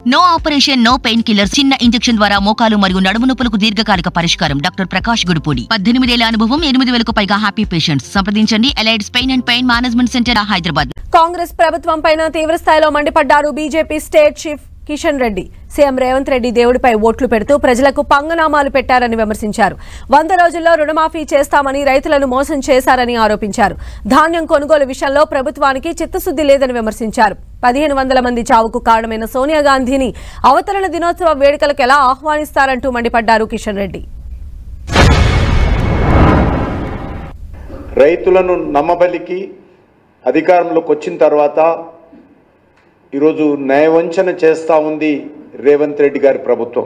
No operation no painkiller చిన్న injection ద్వారా మోకాలు మరియు నడుము నొప్పులకు దీర్ఘకాలిక పరిష్కారం. డాక్టర్ ప్రకాష్ గుడిపూడి. 18 ఏళ్ల అనుభవం, 8,000కు పైగా హ్యాపీ పేషెంట్స్. సంప్రదించండి Allied's pain and pain management centre, Hyderabad. Congress ప్రభుత్వం పైన తీవ్ర స్థాయిలో మండిపడ్డారు BJP state chief Kishan Reddy. CM Revanth Reddy దేవుడిపై ఓట్లు పెడుతూ ప్రజలకు పంగనామాలు పెట్టారని విమర్శించారు. 100 రోజుల్లో రుణమాఫీ చేస్తామని రైతులను మోసం చేశారని ఆరోపించారు. ధాన్యం కొనుగోలు విషయంలో ప్రభుత్వానికి చిత్తశుద్ధి లేదని విమర్శించారు. 1500 మంది చావుకు కారణమైన సోనియా గాంధీని అవతరణ దినోత్సవ వేడుకలకు ఎలా ఆహ్వానిస్తారంటూ మండిపడ్డారు కిషన్ రెడ్డి. రైతులను నమ్మబలికి అధికారంలోకి వచ్చిన తర్వాత ఈరోజు న్యాయవంచన చేస్తూ ఉంది రేవంత్ రెడ్డి గారి ప్రభుత్వం.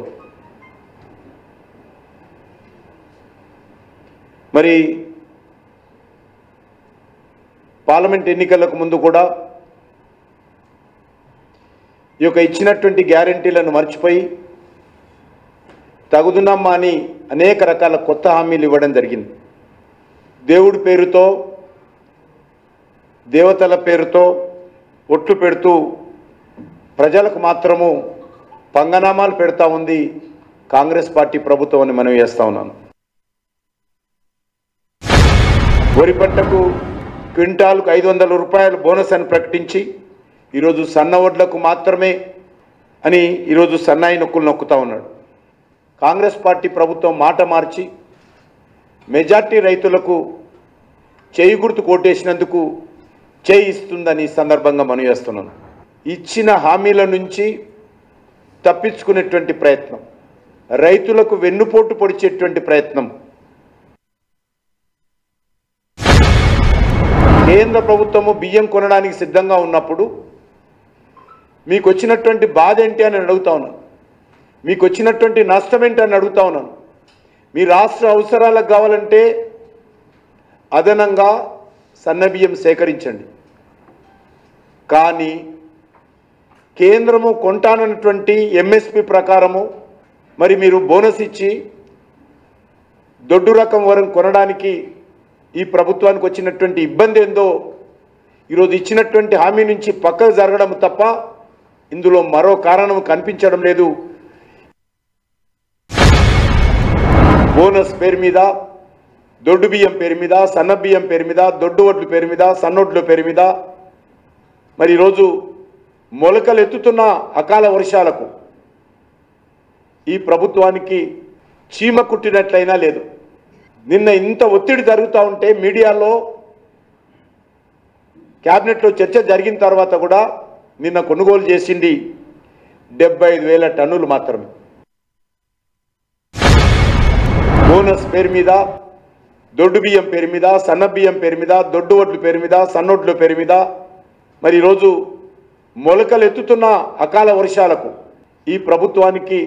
మరి పార్లమెంట్ ఎన్నికలకు ముందు కూడా ఈ యొక్క ఇచ్చినటువంటి గ్యారంటీలను మర్చిపోయి తగుదునమ్మా అని అనేక రకాల కొత్త హామీలు ఇవ్వడం జరిగింది. దేవుడి పేరుతో, దేవతల పేరుతో ఒట్లు పెడుతూ ప్రజలకు మాత్రము పంగనామాలు పెడతా ఉంది కాంగ్రెస్ పార్టీ ప్రభుత్వం అని మనం చేస్తా ఉన్నాను. వరి పంటకు క్వింటాల్కు 500 రూపాయలు బోనస్ అని ప్రకటించి ఈరోజు సన్న వడ్లకు మాత్రమే అని ఈరోజు సన్నాయి నొక్కులు నొక్కుతా ఉన్నాడు. కాంగ్రెస్ పార్టీ ప్రభుత్వం మాట మార్చి మెజార్టీ రైతులకు చేయి గుర్తు కోటేసినందుకు చేయి ఇస్తుందని సందర్భంగా మనం చేస్తున్నాను. ఇచ్చిన హామీల నుంచి తప్పించుకునేటువంటి ప్రయత్నం, రైతులకు వెన్నుపోటు పొడిచేటువంటి ప్రయత్నం. కేంద్ర ప్రభుత్వము బియ్యం కొనడానికి సిద్ధంగా ఉన్నప్పుడు మీకు వచ్చినటువంటి బాధ ఏంటి అని అడుగుతా ఉన్నాను. మీకు వచ్చినటువంటి నష్టం ఏంటి అని అడుగుతా ఉన్నాను. మీ రాష్ట్ర అవసరాలకు కావాలంటే అదనంగా సన్నబియ్యం సేకరించండి. కానీ కేంద్రము కొంటానన్నటువంటి ఎంఎస్పి ప్రకారము మరి మీరు బోనస్ ఇచ్చి దొడ్డు రకం వరం కొనడానికి ఈ ప్రభుత్వానికి వచ్చినటువంటి ఇబ్బంది ఏందో ఈరోజు ఇచ్చినటువంటి హామీ నుంచి పక్కకు జరగడం తప్ప ఇందులో మరో కారణం కనిపించడం లేదు. బోనస్ పేరు మీద, దొడ్డు బియ్యం పేరు మీద, సన్న బియ్యం పేరు మీద, దొడ్డు వడ్లు పేరు మీద, సన్నొడ్ల పేరు మీద మరి ఈరోజు మొలకలు ఎత్తుతున్న అకాల వర్షాలకు ఈ ప్రభుత్వానికి చీమ కుట్టినట్లయినా లేదు. నిన్న ఇంత ఒత్తిడి జరుగుతూ ఉంటే మీడియాలో క్యాబినెట్లో చర్చ జరిగిన తర్వాత కూడా నిన్న కొనుగోలు చేసింది 75,000 టన్నులు మాత్రమే. బోనస్ పేరు మీద, దొడ్డు బియ్యం పేరు మీద, సన్న బియ్యం పేరు మీద, దొడ్డు వడ్లు పేరు మీద, సన్నొడ్ల పేరు మీద మరి ఈరోజు మొలకలు ఎత్తుతున్న అకాల వర్షాలకు ఈ ప్రభుత్వానికి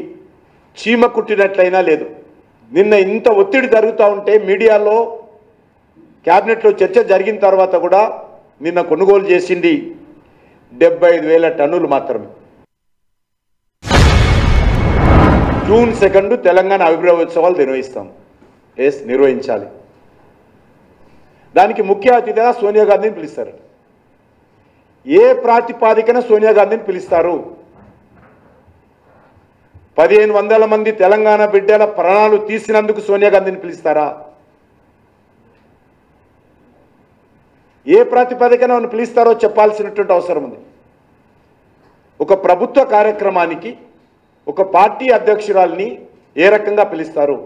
చీమ కుట్టినట్లయినా లేదు. నిన్న ఇంత ఒత్తిడి జరుగుతూ ఉంటే మీడియాలో క్యాబినెట్లో చర్చ జరిగిన తర్వాత కూడా నిన్న కొనుగోలు చేసింది 75,000 టన్నులు మాత్రమే. జూన్ 2 తెలంగాణ ఆవిర్భావోత్సవాలు నిర్వహించాలి. దానికి ముఖ్య అతిథిగా సోనియా గాంధీని పిలుస్తారు. ఏ ప్రాతిపాదికన సోనియా గాంధీని పిలుస్తారు? 1500 మంది తెలంగాణ బిడ్డల ప్రాణాలు తీసినందుకు సోనియా గాంధీని పిలుస్తారా? ఏ ప్రాతిపదికన పిలుస్తారో చెప్పాల్సినటువంటి అవసరం ఉంది. ఒక ప్రభుత్వ కార్యక్రమానికి ఒక పార్టీ అధ్యక్షురాలిని ఏ రకంగా పిలుస్తారు?